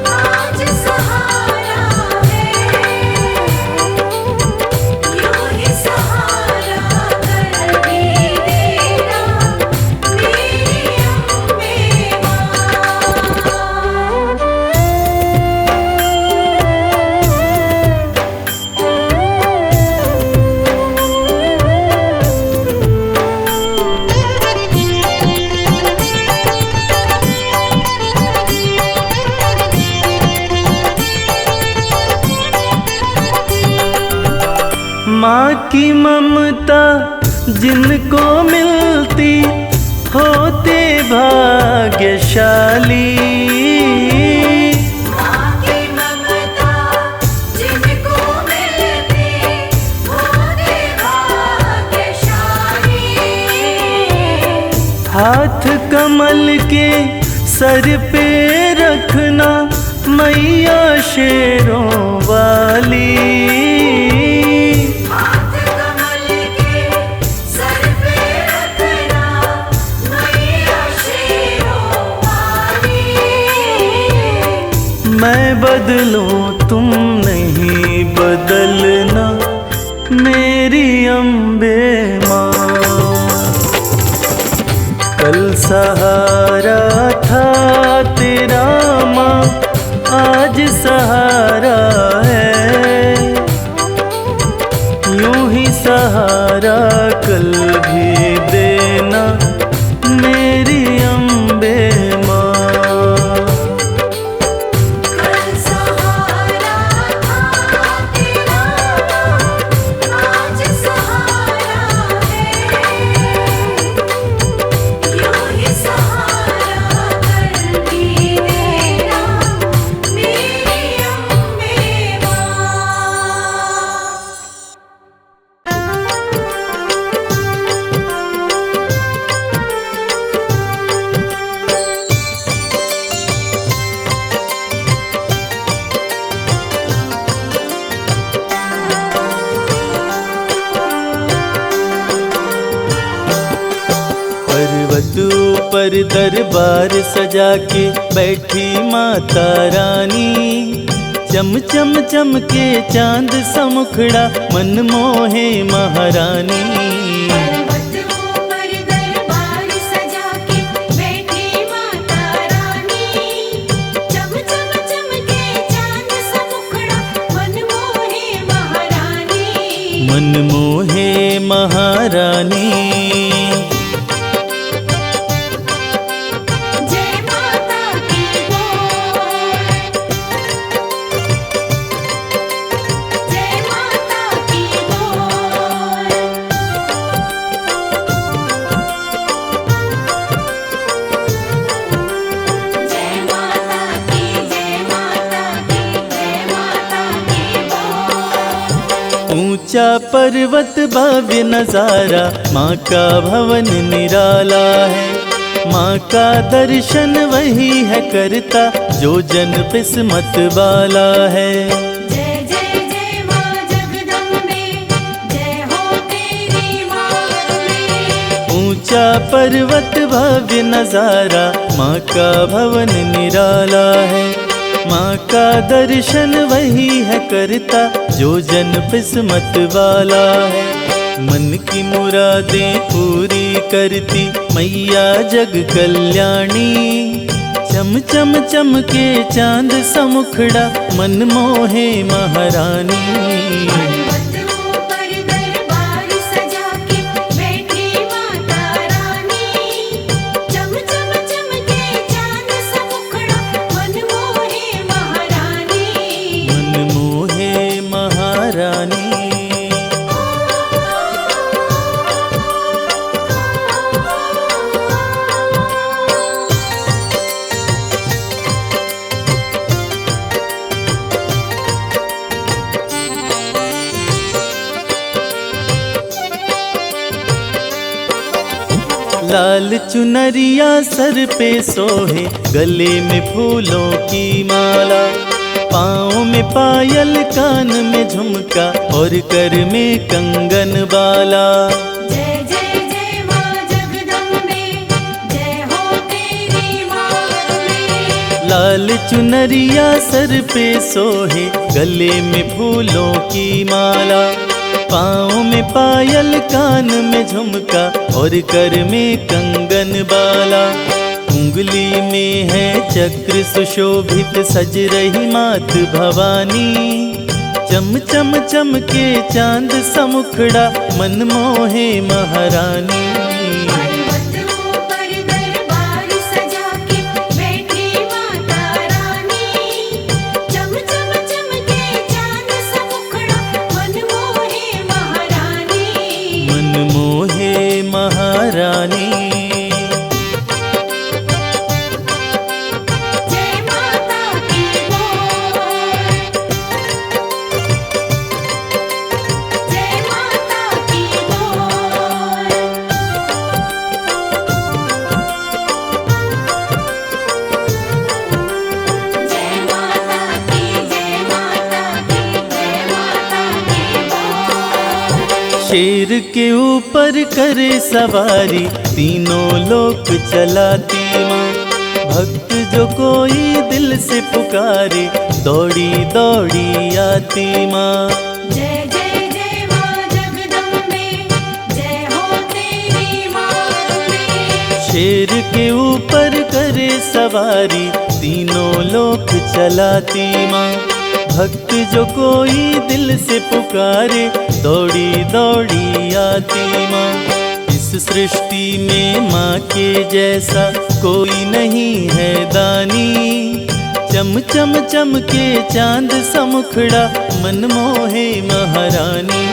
माँ, आज सहारा है। यूं ही सहारा कल भी देना मेरी अम्बे माँ। माँ की ममता जिनको मिलती होते भाग्यशाली। माँ की ममता जिनको मिलती होते भाग्यशाली। कमल के सर पे रखना मैया शेरों वाली। हाथ कमल के सर पे रखना मैया शेरों वाली। मैं बदलूं तुम नहीं बदलना मेरी अम्बे माँ। कल सहारा था तेरा माँ आज सहारा है। यूं ही सहारा कल भी देना मेरी अम्बे माँ। कल सहारा था तेरा आज सहारा है। यूं ही सहारा कल भी देना मेरी अम्बे माँ। पर्वत ऊपर दरबार सजा के बैठी माता रानी। चम चम चमके चांद सा मुखड़ा मन मोहे महारानी। पर्वत ऊपर दरबार सजा के बैठी माता रानी। चम चम चमके चांद सा मुखड़ा मन मोहे महारानी। मन मोहे महारानी। जय माता की बोल। जय माता की बोल। जय माता की जय माता की जय माता की बोल। ऊंचा पर्वत भव्य नजारा माँ का भवन निराला है। माँ का दर्शन वही है करता जो जन किस्मत वाला है। जय जय जय माँ जगदम्बे। जय हो तेरी माँ। ऊंचा पर्वत भव्य नजारा माँ का भवन निराला है। माँ का दर्शन वही है करता जो जन किस्मत वाला है। मन की मुरादें पूरी करती मैया जग कल्याणी। चम चम चमके चांद सा मुखड़ा मन मोहे महारानी। पर्वत ऊपर दरबार सजा के बैठी माता रानी। चम चम चमके चांद सा मुखड़ा मन मोहे महारानी। मन मोहे महारानी। लाल चुनरिया सर पे सोहे गले में फूलों की माला। पाँव में पायल कान में झुमका और कर में कंगन बाला। जय जय जय माँ जगदम्बे। जय हो तेरी माँ। लाल चुनरिया सर पे सोहे गले में फूलों की माला। पाँव में पायल कान में झुमका और कर में कंगन बाला। उंगली में है चक्र सुशोभित सज रही मात भवानी। चम चम चमके चांद सा मुखड़ा मन मोहे महारानी। पर्वत ऊपर दरबार सजा के बैठी माता रानी। चम चम चमके चांद सा मुखड़ा मन मोहे महारानी। मन मोहे महारानी। जय माता की बोल। जय माता की बोल। शेर के ऊपर करे सवारी, तीनों लोक चलाती माँ। भक्त जो कोई दिल से पुकारे, दौड़ी दौड़ी आती माँ। जय जय जय माँ जगदम्बे, जय हो तेरी माँ अम्बे। शेर के ऊपर करे सवारी, तीनों लोक चलाती माँ। भक्त जो कोई दिल से पुकारे, दौड़ी दौड़ी आती माँ। इस सृष्टि में माँ के जैसा कोई नहीं है दानी। चम चम चम के चांद सा मुखड़ा, मन मोहे महारानी।